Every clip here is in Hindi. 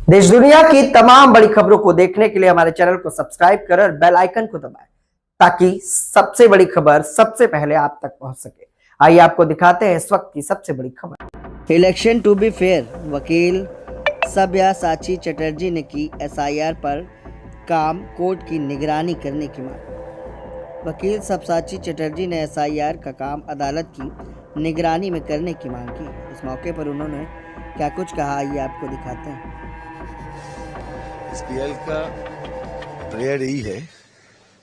देश दुनिया की तमाम बड़ी खबरों को देखने के लिए हमारे चैनल को सब्सक्राइब करें और बेल आइकन को दबाएं ताकि सबसे बड़ी खबर सबसे पहले आप तक पहुंच सके। आइए आपको दिखाते हैं इस वक्त की सबसे बड़ी खबर। इलेक्शन टू बी फेयर, वकील सब्यासाची चटर्जी ने की एसआईआर पर काम, कोर्ट की निगरानी करने की मांग। वकील सब्यासाची चटर्जी ने एसआईआर का काम अदालत की निगरानी में करने की मांग की। इस मौके पर उन्होंने क्या कुछ कहा, आइए आपको दिखाते हैं। एसपीएल का प्रेयर यही है,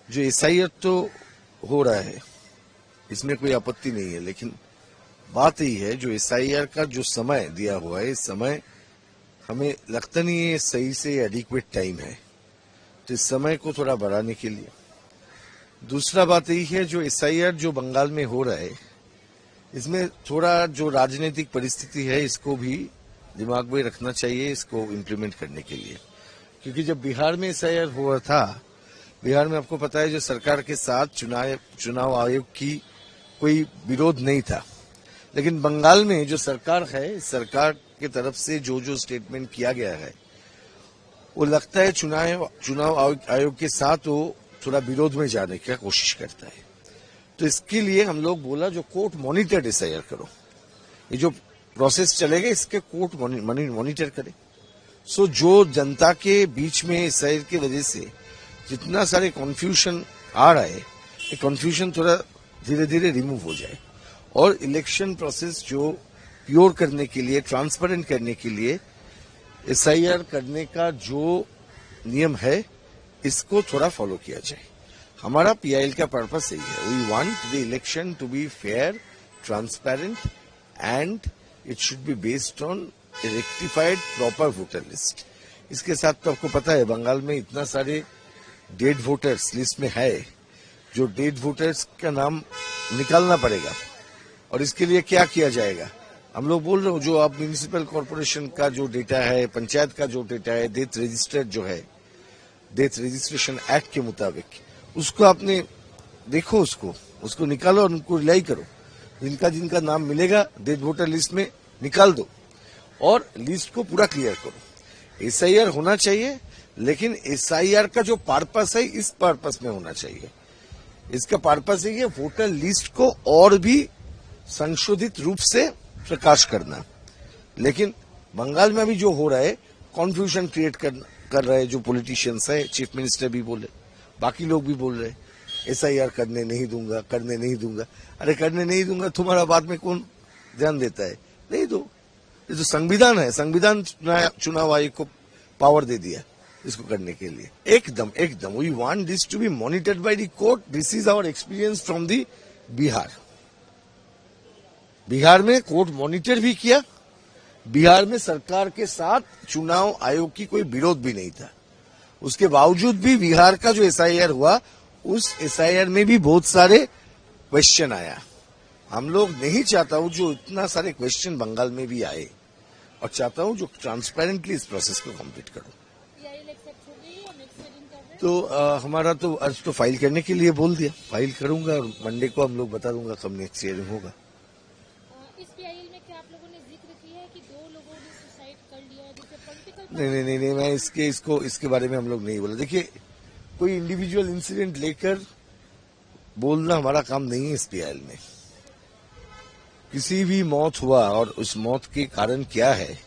जो एसआईआर तो हो रहा है, इसमें कोई आपत्ति नहीं है, लेकिन बात यही है जो एसआईआर का जो समय दिया हुआ है, इस समय हमें लगता नहीं है सही से एडिक्वेट टाइम है, तो इस समय को थोड़ा बढ़ाने के लिए। दूसरा बात यही है जो एसआईआर जो बंगाल में हो रहा है, इसमें थोड़ा जो राजनीतिक परिस्थिति है इसको भी दिमाग में रखना चाहिए, इसको इम्प्लीमेंट करने के लिए। क्योंकि जब बिहार में एसआईआर हुआ था, बिहार में आपको पता है जो सरकार के साथ चुनाव आयोग की कोई विरोध नहीं था, लेकिन बंगाल में जो सरकार है, सरकार की तरफ से जो जो स्टेटमेंट किया गया है, वो लगता है चुनाव आयोग के साथ वो थोड़ा विरोध में जाने की कोशिश करता है। तो इसके लिए हम लोग बोला जो कोर्ट मॉनिटर्ड एसआईआर करो, ये जो प्रोसेस चलेगा इसके कोर्ट मॉनिटर करे। सो जो जनता के बीच में एसआईआर की वजह से जितना सारे कन्फ्यूजन आ रहा है, ये कन्फ्यूजन थोड़ा धीरे धीरे रिमूव हो जाए और इलेक्शन प्रोसेस जो प्योर करने के लिए, ट्रांसपेरेंट करने के लिए एसआईआर करने का जो नियम है, इसको थोड़ा फॉलो किया जाए। हमारा पीआईएल का पर्पस यही है, we want the election to be fair, transparent and it should be based on rectified proper voter list. इसके साथ तो आपको पता है बंगाल में इतना सारे डेड वोटर्स लिस्ट में है, जो डेड वोटर्स का नाम निकालना पड़ेगा। और इसके लिए क्या किया जाएगा, हम लोग बोल रहे हो जो आप म्यूनिसिपल कॉर्पोरेशन का जो डेटा है, पंचायत का जो डेटा है, डेथ रजिस्टर्ड जो है, डेथ रजिस्ट्रेशन एक्ट के मुताबिक उसको आपने देखो, उसको निकालो और उनको रिलाई करो। जिनका जिनका नाम मिलेगा डेड वोटर लिस्ट में निकाल दो और लिस्ट को पूरा क्लियर करो। एसआईआर होना चाहिए, लेकिन एसआईआर का जो पर्पस है इस पर्पस में होना चाहिए। इसका पर्पस है वोटर लिस्ट को और भी संशोधित रूप से प्रकाश करना। लेकिन बंगाल में अभी जो हो रहा है, कॉन्फ्यूजन क्रिएट कर रहे हैं जो पॉलिटिशियंस है, चीफ मिनिस्टर भी बोले, बाकी लोग भी बोल रहे हैं एसआईआर करने नहीं दूंगा, करने नहीं दूंगा। अरे करने नहीं दूंगा, तुम्हारा बात में कौन ध्यान देता है? नहीं दो, ये तो संविधान है, संविधान चुनाव आयोग को पावर दे दिया इसको करने के लिए। एकदम we want this to be monitored by the court. This is our experience from the Bihar में कोर्ट मॉनिटर भी किया। बिहार में सरकार के साथ चुनाव आयोग की कोई विरोध भी नहीं था, उसके बावजूद भी बिहार का जो एसआईआर हुआ, उस एसआईआर में भी बहुत सारे क्वेश्चन आया। हम लोग नहीं चाहता हूं जो इतना सारे क्वेश्चन बंगाल में भी आए, और चाहता हूं जो ट्रांसपेरेंटली इस प्रोसेस को कंप्लीट करो। तो हमारा तो अर्ज तो फाइल करने के लिए बोल दिया, फाइल करूंगा और मंडे को हम लोग बता दूंगा कब नेक्स्ट हियरिंग होगा। इस पीआईएल में क्या आप लोगों ने जिक्र किया है कि 2 लोगों ने सुसाइड कर लिया है, जिससे पॉलिटिकल नहीं, मैं इसके बारे में हम लोग नहीं बोला। देखिए, कोई इंडिविजुअल इंसिडेंट लेकर बोलना हमारा काम नहीं है। इस पीआईएल में किसी भी मौत हुआ और उस मौत के कारण क्या है,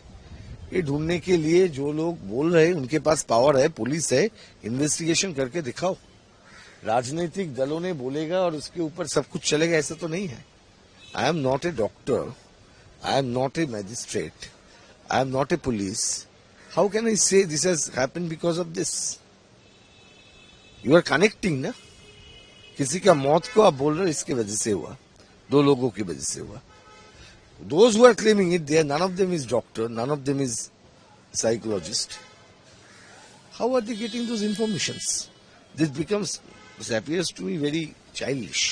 ये ढूंढने के लिए जो लोग बोल रहे हैं उनके पास पावर है, पुलिस है, इन्वेस्टिगेशन करके दिखाओ। राजनीतिक दलों ने बोलेगा और उसके ऊपर सब कुछ चलेगा, ऐसा तो नहीं है। I am not a doctor, I am not a magistrate, I am not a police. How can I say this has happened because of this? You are connecting ना, किसी का मौत को आप बोल रहे हो इसके वजह से हुआ, 2 लोगों की वजह से हुआ। Those who are claiming it, none of them is doctor, none of them is psychologist. How are they getting those informations? This appears to me very childish.